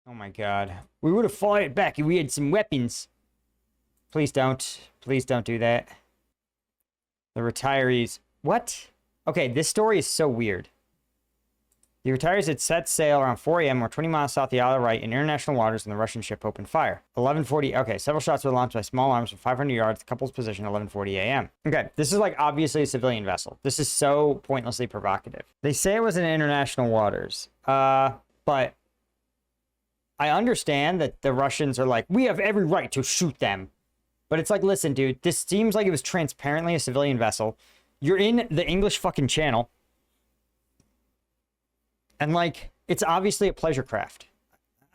Oh my god. We would have fought it back if we had some weapons. Please don't. Please don't do that. The retirees. What? Okay, this story is so weird. The retirees had set sail around 4 a.m. or 20 miles south of the Isle of Wight in international waters, and the Russian ship opened fire. 11:40. Okay, several shots were launched by small arms from 500 yards. The couple's position 11:40 a.m. Okay, this is like obviously a civilian vessel. This is so pointlessly provocative. They say it was in international waters. But I understand that the Russians are like, we have every right to shoot them. But it's like, listen, dude, this seems like it was transparently a civilian vessel. You're in the English fucking Channel. And, like, it's obviously a pleasure craft.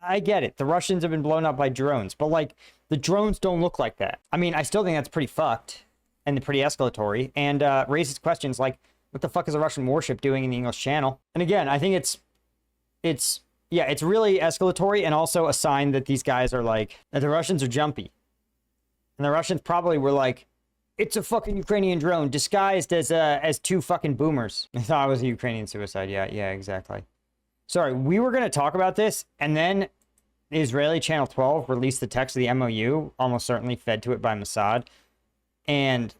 I get it. The Russians have been blown up by drones. But, like, the drones don't look like that. I mean, I still think that's pretty fucked. And pretty escalatory. And raises questions like, what the fuck is a Russian warship doing in the English Channel? And again, I think it's really escalatory and also a sign that these guys are, like, that the Russians are jumpy. And the Russians probably were like, it's a fucking Ukrainian drone disguised as two fucking boomers. I thought it was a Ukrainian suicide. Yeah, exactly. Sorry, we were going to talk about this, and then Israeli Channel 12 released the text of the MOU, almost certainly fed to it by Mossad. And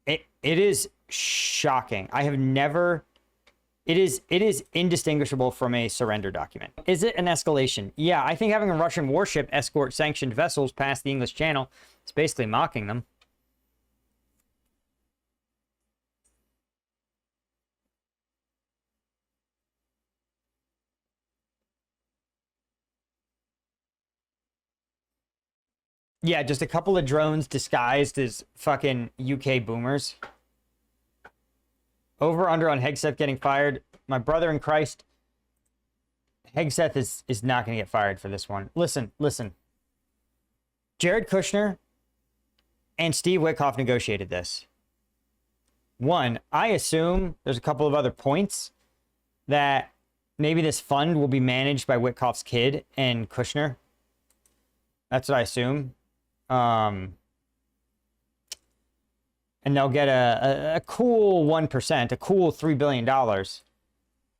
it is shocking. I have never... It is indistinguishable from a surrender document. Is it an escalation? Yeah, I think having a Russian warship escort sanctioned vessels past the English Channel is basically mocking them. Yeah, just a couple of drones disguised as fucking UK boomers. Over under on Hegseth getting fired. My brother in Christ, Hegseth is not going to get fired for this one. Listen. Jared Kushner and Steve Witkoff negotiated this. One, I assume there's a couple of other points that maybe this fund will be managed by Witkoff's kid and Kushner. That's what I assume. And they'll get a cool 1%, a cool $3 billion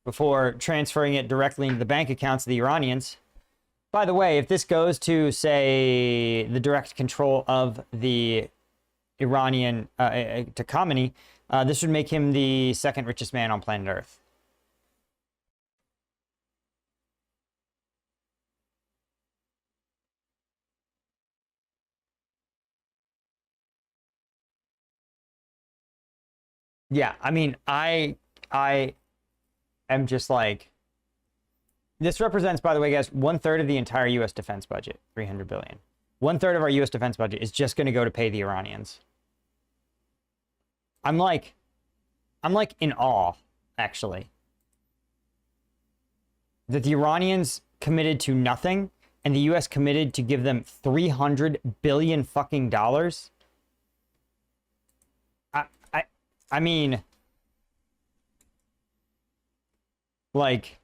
before transferring it directly into the bank accounts of the Iranians. By the way, if this goes to, say, the direct control of the Iranian, to Khamenei, this would make him the second richest man on planet Earth. Yeah, I mean, I am just like, this represents, by the way, guys, 1/3 of the entire U.S. defense budget, $300 billion. 1/3 of our U.S. defense budget is just going to go to pay the Iranians. I'm like in awe, actually, that the Iranians committed to nothing and the U.S. committed to give them $300 billion fucking dollars. I mean, like,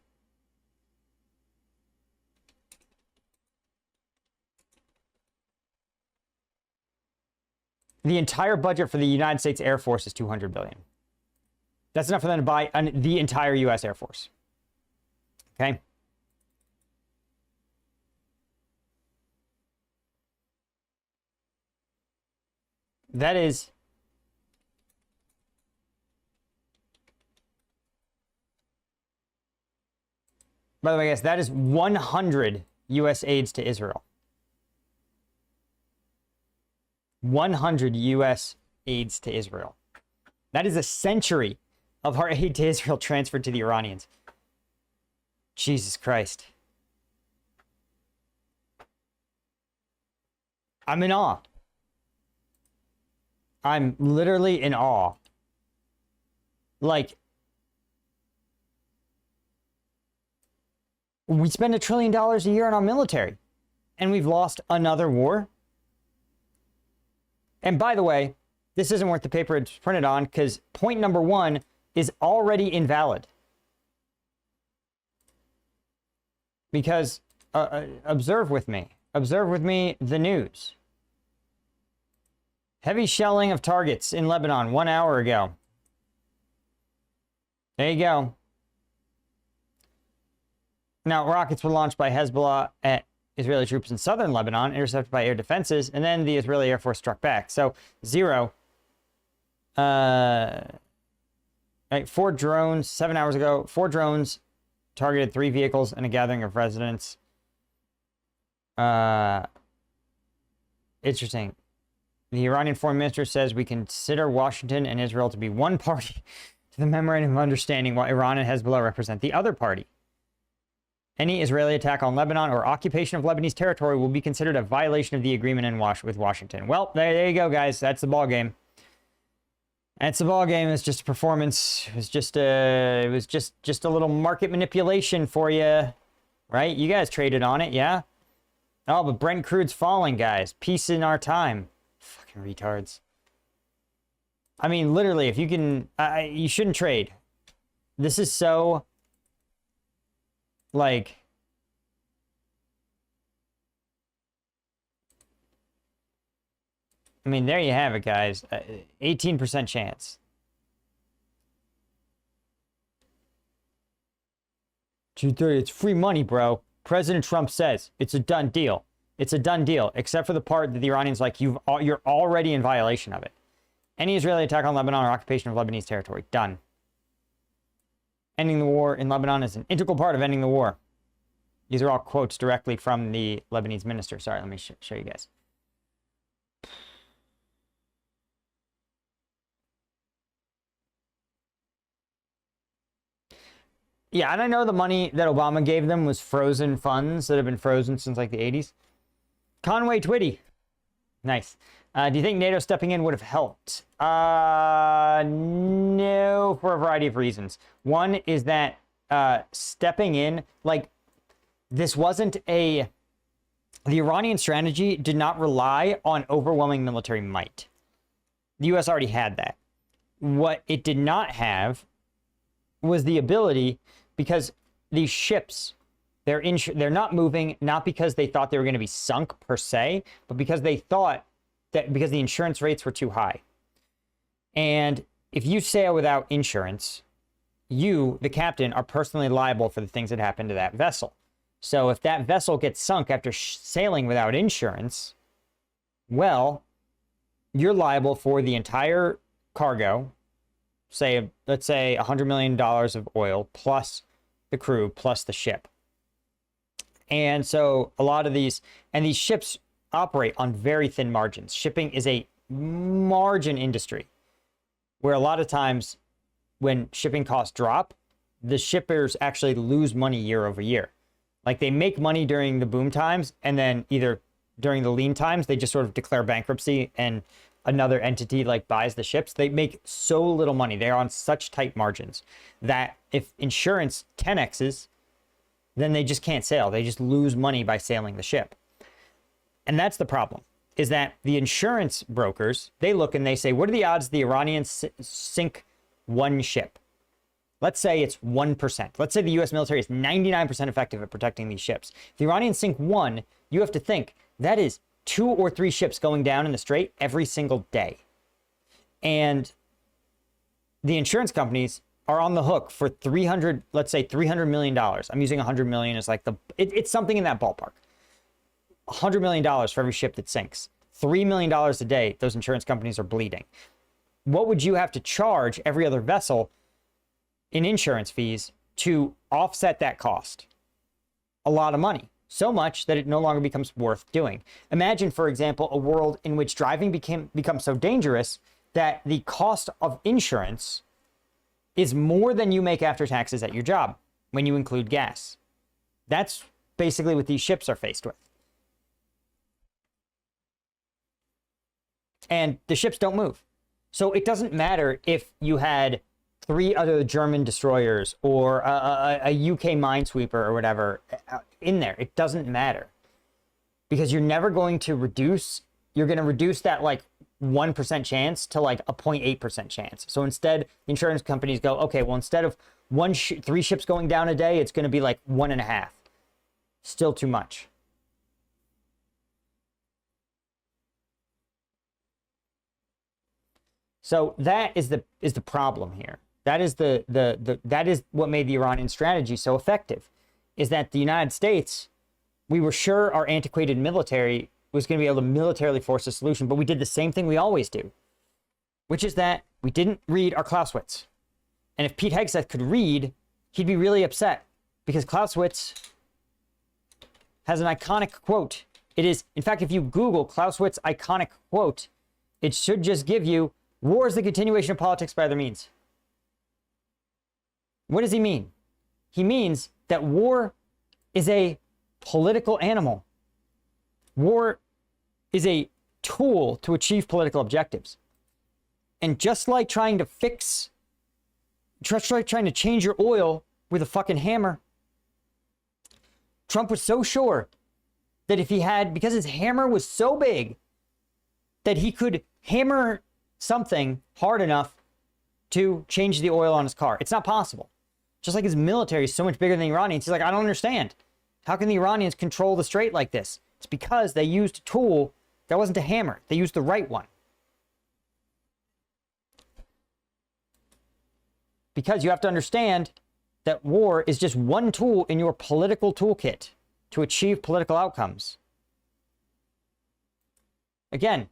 the entire budget for the United States Air Force is $200 billion. That's enough for them to buy the entire U.S. Air Force. Okay? That is... By the way, guys, that is 100 U.S. aids to Israel. 100 U.S. aids to Israel. That is a century of our aid to Israel transferred to the Iranians. Jesus Christ. I'm in awe. I'm literally in awe. Like, we spend $1 trillion a year on our military, and we've lost another war. And by the way, this isn't worth the paper it's printed on, because point number 1 is already invalid. Because, observe with me the news. Heavy shelling of targets in Lebanon 1 hour ago. There you go. Now, rockets were launched by Hezbollah at Israeli troops in southern Lebanon, intercepted by air defenses, and then the Israeli Air Force struck back. So, 0. Right, 4 drones, 7 hours ago, 4 drones targeted 3 vehicles and a gathering of residents. Interesting. The Iranian foreign minister says we consider Washington and Israel to be one party to the memorandum of understanding, while Iran and Hezbollah represent the other party. Any Israeli attack on Lebanon or occupation of Lebanese territory will be considered a violation of the agreement with Washington. Well, there you go, guys. That's the ball game. That's the ball game. It's just a performance. It was just a little market manipulation for you, right? You guys traded on it, yeah? Oh, but Brent crude's falling, guys. Peace in our time. Fucking retards. I mean, literally, if you can, you shouldn't trade. This is so, like, I mean, there you have it, guys. 18% chance. It's free money, bro. President Trump says it's a done deal. It's a done deal, except for the part that the Iranians like, you're already in violation of it. Any Israeli attack on Lebanon or occupation of Lebanese territory. Done. Ending the war in Lebanon is an integral part of ending the war. These are all quotes directly from the Lebanese minister. Sorry, let me show you guys. Yeah, and I know the money that Obama gave them was frozen funds that have been frozen since like the 80s. Conway Twitty. Nice. Do you think NATO stepping in would have helped? No, for a variety of reasons. One is that stepping in, like, this wasn't a... The Iranian strategy did not rely on overwhelming military might. The U.S. already had that. What it did not have was the ability, because these ships, they're not moving, not because they thought they were going to be sunk per se, but because they thought that because the insurance rates were too high. And if you sail without insurance, you, the captain, are personally liable for the things that happen to that vessel. So if that vessel gets sunk after sailing without insurance, well, you're liable for the entire cargo, say, let's say $100 million of oil, plus the crew, plus the ship. And so a lot of these ships operate on very thin margins. Shipping is a margin industry where a lot of times when shipping costs drop, the shippers actually lose money year over year. Like, they make money during the boom times, and then either during the lean times, they just sort of declare bankruptcy and another entity like buys the ships. They make so little money. They're on such tight margins that if insurance 10x's, then they just can't sail. They just lose money by sailing the ship. And that's the problem, is that the insurance brokers, they look and they say, what are the odds the Iranians sink one ship? Let's say it's 1%. Let's say the U.S. military is 99% effective at protecting these ships. If the Iranians sink one, you have to think that is 2 or 3 ships going down in the strait every single day. And the insurance companies are on the hook for let's say $300 million. I'm using 100 million as like it's something in that ballpark. $100 million for every ship that sinks. $3 million a day, those insurance companies are bleeding. What would you have to charge every other vessel in insurance fees to offset that cost? A lot of money. So much that it no longer becomes worth doing. Imagine, for example, a world in which driving becomes so dangerous that the cost of insurance is more than you make after taxes at your job when you include gas. That's basically what these ships are faced with. And the ships don't move. So it doesn't matter if you had 3 other German destroyers or a UK minesweeper or whatever in there. It doesn't matter, because you're never going to reduce. You're going to reduce that like 1% chance to like a 0.8% chance. So instead, insurance companies go, okay, well, instead of 3 ships going down a day, it's going to be like 1.5. Still too much. So that is the problem here. That is that is what made the Iranian strategy so effective, is that the United States, we were sure our antiquated military was going to be able to militarily force a solution, but we did the same thing we always do, which is that we didn't read our Clausewitz. And if Pete Hegseth could read, he'd be really upset, because Clausewitz has an iconic quote. It is, in fact, if you Google Clausewitz iconic quote, it should just give you, war is the continuation of politics by other means. What does he mean? He means that war is a political animal. War is a tool to achieve political objectives. And just like trying to change your oil with a fucking hammer, Trump was so sure that if he had, because his hammer was so big that he could hammer something hard enough to change the oil on his car. It's not possible. Just like his military is so much bigger than the Iranians. He's like, I don't understand. How can the Iranians control the strait like this? It's because they used a tool that wasn't a hammer. They used the right one. Because you have to understand that war is just one tool in your political toolkit to achieve political outcomes. Again,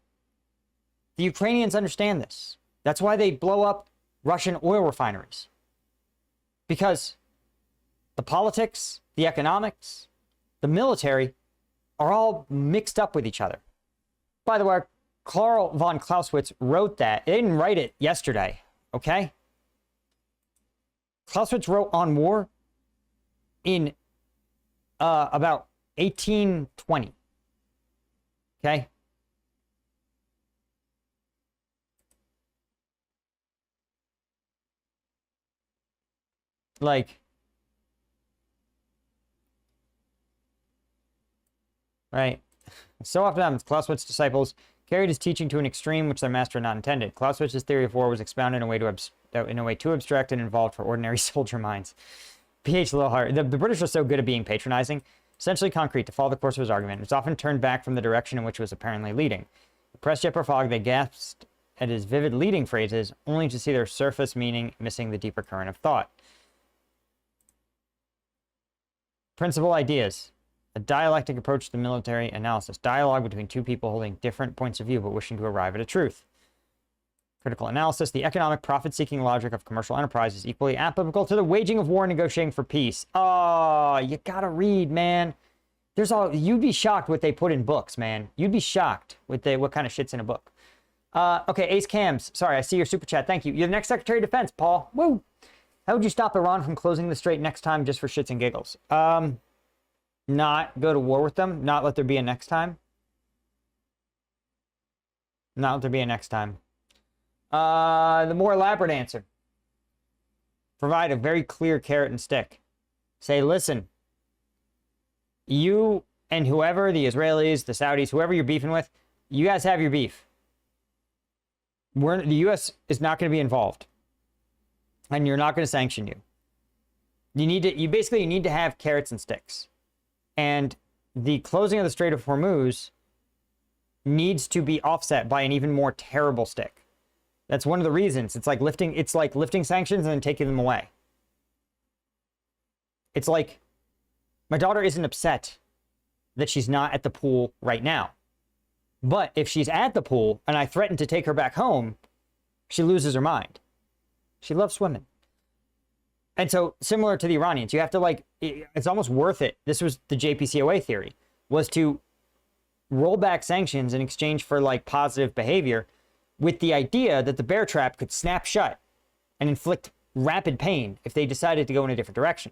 the Ukrainians understand this. That's why they blow up Russian oil refineries. Because the politics, the economics, the military are all mixed up with each other. By the way, Karl von Clausewitz wrote that. They didn't write it yesterday, okay? Clausewitz wrote on war in about 1820, okay? Like, right? So often happens, Clausewitz's disciples carried his teaching to an extreme which their master had not intended. Clausewitz's theory of war was expounded in a way too abstract and involved for ordinary soldier minds. P.H. Lilhart. The British are so good at being patronizing, essentially concrete, to follow the course of his argument. It was often turned back from the direction in which it was apparently leading. The press jet fog, they gasped at his vivid leading phrases, only to see their surface meaning missing the deeper current of thought. Principal ideas. A dialectic approach to military analysis. Dialogue between two people holding different points of view but wishing to arrive at a truth. Critical analysis. The economic profit-seeking logic of commercial enterprise is equally applicable to the waging of war and negotiating for peace. Oh, you gotta read, man. You'd be shocked what they put in books, man. You'd be shocked what kind of shit's in a book. Okay, Ace Cams. Sorry, I see your super chat. Thank you. You're the next Secretary of Defense, Paul. Woo! How would you stop Iran from closing the strait next time just for shits and giggles? Not go to war with them. Not let there be a next time. Not let there be a next time. The more elaborate answer. Provide a very clear carrot and stick. Say, listen, you and whoever, the Israelis, the Saudis, whoever you're beefing with, you guys have your beef. The U.S. is not going to be involved. And you're not going to sanction you. You need to have carrots and sticks. And the closing of the Strait of Hormuz needs to be offset by an even more terrible stick. That's one of the reasons. It's like lifting sanctions and then taking them away. It's like, my daughter isn't upset that she's not at the pool right now. But if she's at the pool and I threaten to take her back home, she loses her mind. She loves swimming. And so, similar to the Iranians, you have to it's almost worth it. This was the JPCOA theory, was to roll back sanctions in exchange for positive behavior, with the idea that the bear trap could snap shut and inflict rapid pain if they decided to go in a different direction.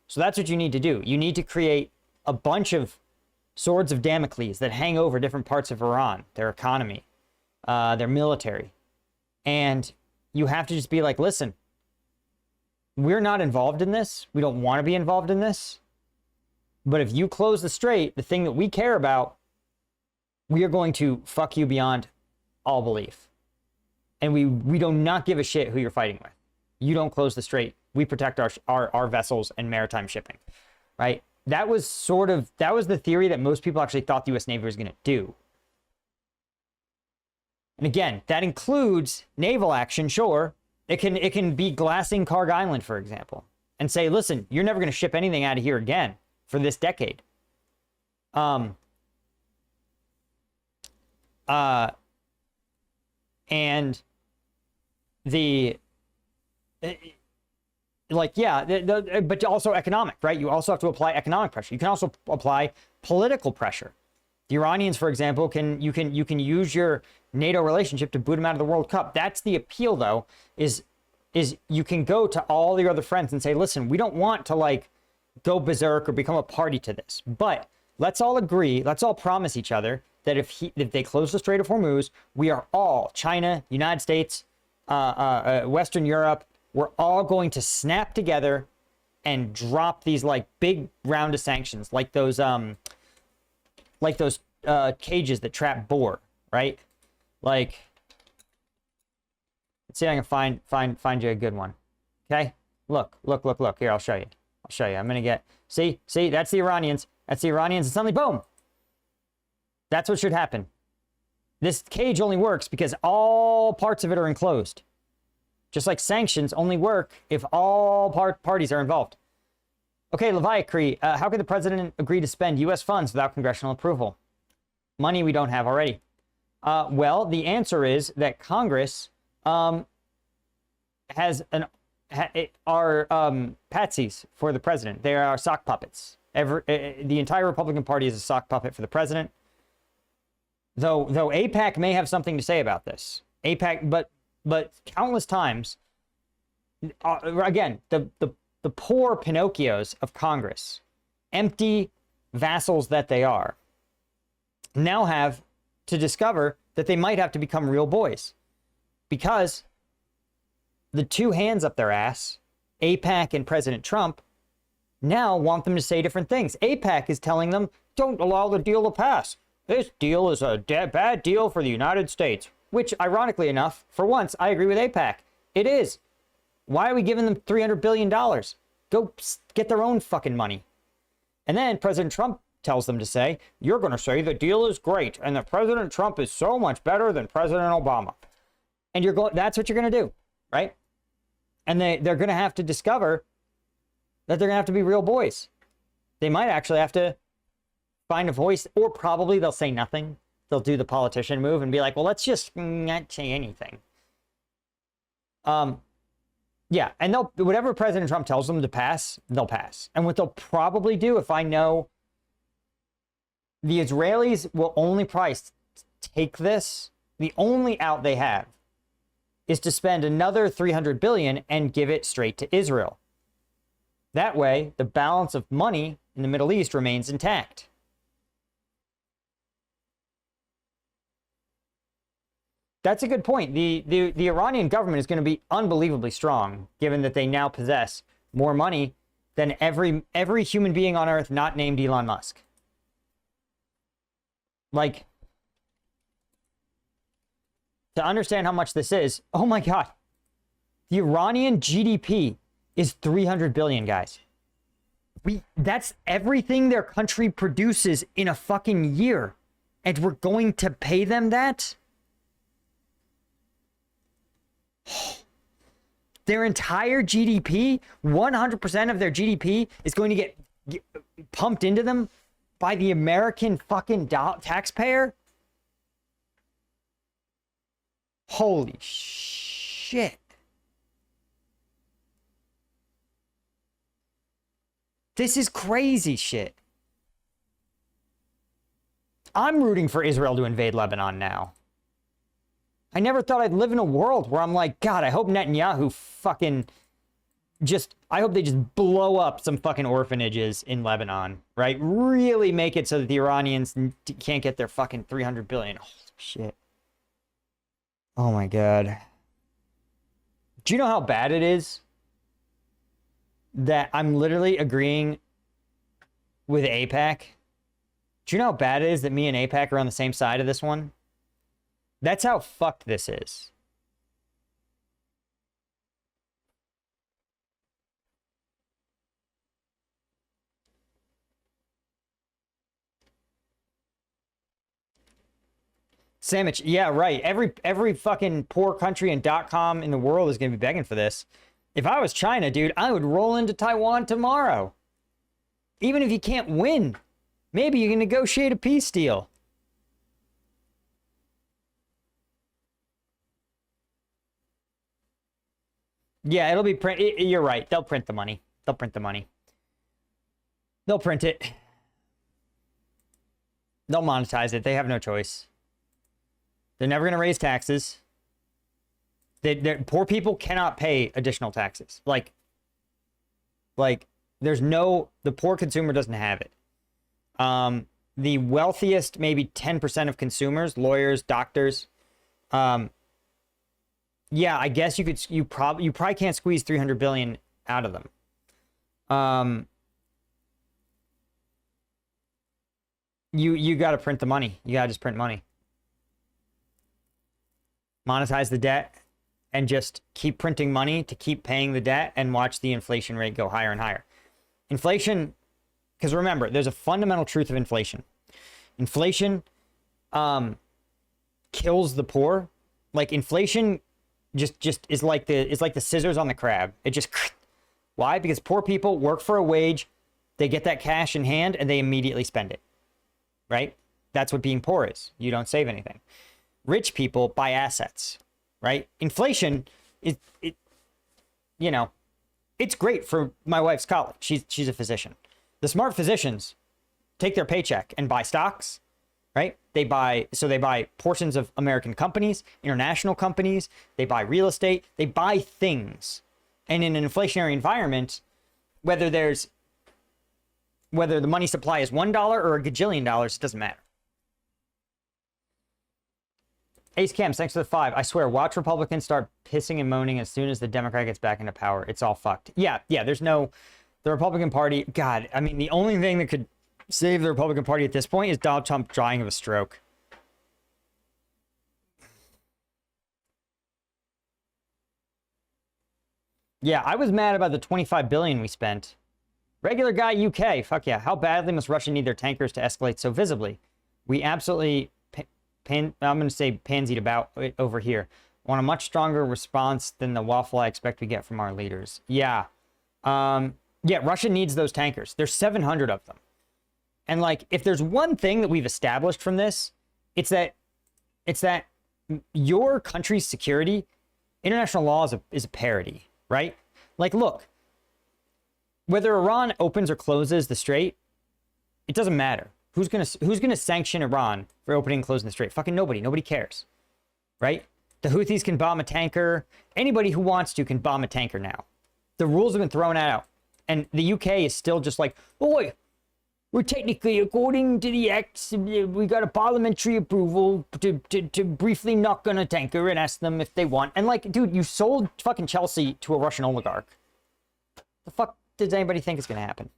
So that's what you need to do. You need to create a bunch of swords of Damocles that hang over different parts of Iran, their economy, their military. And you have to just be like, listen, we're not involved in this. We don't want to be involved in this. But if you close the strait, the thing that we care about, we are going to fuck you beyond all belief. And we do not give a shit who you're fighting with. You don't close the strait. We protect our vessels and maritime shipping, right? That was the theory that most people actually thought the U.S. Navy was going to do. And again, that includes naval action, sure. It can be glassing Karg Island, for example. and say, listen, you're never going to ship anything out of here again for this decade. And but also economic, right? You also have to apply economic pressure. You can also apply political pressure. The Iranians, for example, you can use your NATO relationship to boot them out of the World Cup. That's the appeal, though, is you can go to all your other friends and say, listen, we don't want to like go berserk or become a party to this, but let's all agree, let's all promise each other that if they close the Strait of Hormuz, we are all, China, United States, Western Europe, we're all going to snap together and drop these like big round of sanctions, like those cages that trap boar, right? Like, let's see if I can find you a good one. Okay, look. Here, I'll show you. I'm gonna get. See, that's the Iranians. That's the Iranians, and suddenly, boom. That's what should happen. This cage only works because all parts of it are enclosed. Just like sanctions only work if all parties are involved. Okay, Leviacree, how could the president agree to spend U.S. funds without congressional approval? Money we don't have already. Well, the answer is that Congress are patsies for the president. They are sock puppets. The entire Republican Party is a sock puppet for the president. Though AIPAC may have something to say about this. AIPAC, but countless times, again, the poor Pinocchios of Congress, empty vassals that they are, now have to discover that they might have to become real boys. Because the two hands up their ass, AIPAC and President Trump, now want them to say different things. AIPAC is telling them, don't allow the deal to pass. This deal is a bad deal for the United States. Which, ironically enough, for once, I agree with AIPAC. It is. Why are we giving them $300 billion? Go get their own fucking money. And then President Trump tells them to say, you're going to say the deal is great and that President Trump is so much better than President Obama. And that's what you're going to do, right? And they're going to have to discover that they're going to have to be real boys. They might actually have to find a voice, or probably they'll say nothing. They'll do the politician move and be like, well, let's just not say anything. Yeah, and whatever President Trump tells them to pass, they'll pass. And what they'll probably do, if I know, the Israelis will only take this. The only out they have is to spend another $300 billion and give it straight to Israel. That way, the balance of money in the Middle East remains intact. That's a good point. The Iranian government is going to be unbelievably strong, given that they now possess more money than every human being on Earth not named Elon Musk. Like, to understand how much this is, oh my God, the Iranian GDP is 300 billion, guys. That's everything their country produces in a fucking year, and we're going to pay them that? Their entire GDP, 100% of their GDP is going to get pumped into them by the American fucking taxpayer? Holy shit. This is crazy shit. I'm rooting for Israel to invade Lebanon now. I never thought I'd live in a world where I'm like, God, I hope Netanyahu I hope they just blow up some fucking orphanages in Lebanon, right? Really make it so that the Iranians can't get their fucking 300 billion. Holy shit. Oh my God. Do you know how bad it is that I'm literally agreeing with AIPAC? Do you know how bad it is that me and AIPAC are on the same side of this one? That's how fucked this is. Sandwich, yeah, right. Every fucking poor country and .com in the world is going to be begging for this. If I was China, dude, I would roll into Taiwan tomorrow. Even if you can't win, maybe you can negotiate a peace deal. Yeah, it'll be print. You're right. They'll print the money. They'll print the money. They'll print it. They'll monetize it. They have no choice. They're never going to raise taxes. Poor people cannot pay additional taxes. Like, there's no, the poor consumer doesn't have it. The wealthiest, maybe 10% of consumers, lawyers, doctors, yeah, I guess you probably can't squeeze 300 billion out of them. You got to print the money. You got to just print money. Monetize the debt and just keep printing money to keep paying the debt and watch the inflation rate go higher and higher. Inflation, because remember, there's a fundamental truth of inflation. Inflation kills the poor. Like, inflation just is like the scissors on the crab. It just why? Because poor people work for a wage, they get that cash in hand and they immediately spend it. Right? That's what being poor is. You don't save anything. Rich people buy assets, right? Inflation is you know, it's great for my wife's college. She's a physician. The smart physicians take their paycheck and buy stocks, right? They buy portions of American companies, international companies, they buy real estate, they buy things. And in an inflationary environment, whether the money supply is $1 or a gajillion dollars, it doesn't matter. Ace Cams, thanks for the 5. I swear, watch Republicans start pissing and moaning as soon as the Democrat gets back into power. It's all fucked. Yeah, there's no... The Republican Party... God, I mean, the only thing that could save the Republican Party at this point is Donald Trump dying of a stroke. Yeah, I was mad about the $25 billion we spent. Regular guy UK, fuck yeah. How badly must Russia need their tankers to escalate so visibly? We absolutely... I'm going to say pansied about it over here. Want a much stronger response than the waffle I expect we get from our leaders. Yeah. Yeah, Russia needs those tankers. There's 700 of them. And like, if there's one thing that we've established from this, it's that your country's security, international law is a parity, right? Like, look, whether Iran opens or closes the strait, it doesn't matter. Who's gonna sanction Iran for opening and closing the strait? Fucking nobody. Nobody cares, right? The Houthis can bomb a tanker. Anybody who wants to can bomb a tanker now. The rules have been thrown out, and the UK is still just like, boy, we're technically, according to the acts, we got a parliamentary approval to briefly knock on a tanker and ask them if they want. And like, dude, you sold fucking Chelsea to a Russian oligarch. The fuck does anybody think is gonna happen?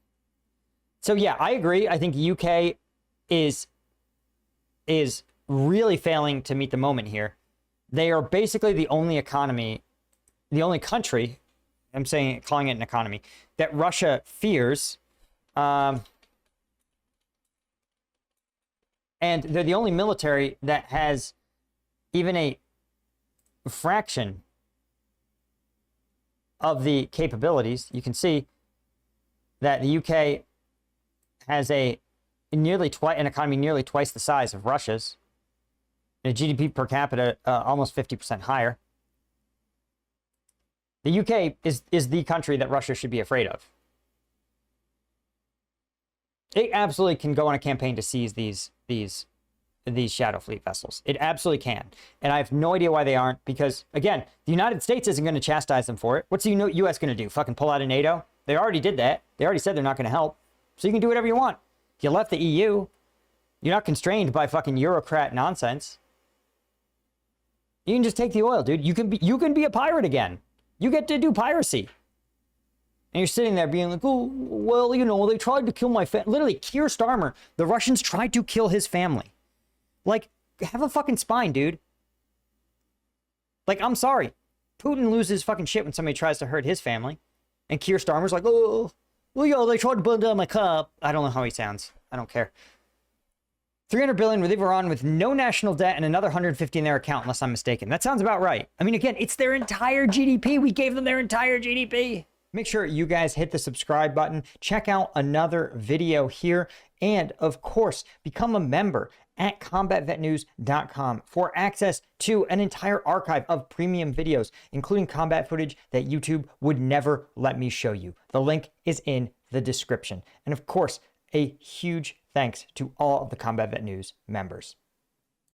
So yeah, I agree. I think UK is really failing to meet the moment here. They are basically the only economy, the only country, calling it an economy, that Russia fears. And they're the only military that has even a fraction of the capabilities. You can see that the UK has an economy nearly twice the size of Russia's, and a GDP per capita almost 50% higher. The UK is the country that Russia should be afraid of. It absolutely can go on a campaign to seize these Shadow Fleet vessels. It absolutely can. And I have no idea why they aren't, because, again, the United States isn't going to chastise them for it. What's the U.S. going to do? Fucking pull out of NATO? They already did that. They already said they're not going to help. So you can do whatever you want. You left the EU. You're not constrained by fucking Eurocrat nonsense. You can just take the oil, dude. You can be a pirate again. You get to do piracy. And you're sitting there being like, oh, well, you know, they tried to kill my family. Literally, Keir Starmer, the Russians tried to kill his family. Like, have a fucking spine, dude. Like, I'm sorry. Putin loses fucking shit when somebody tries to hurt his family. And Keir Starmer's like, oh, well, yo, they tried to burn down my car. I don't know how he sounds. I don't care. $300 billion where they were on with no national debt and another 150 in their account, unless I'm mistaken. That sounds about right. I mean, again, it's their entire GDP. We gave them their entire GDP. Make sure you guys hit the subscribe button, check out another video here, and of course, become a member at combatvetnews.com for access to an entire archive of premium videos, including combat footage that YouTube would never let me show you. The link is in the description. And of course, a huge thanks to all of the Combat Vet News members.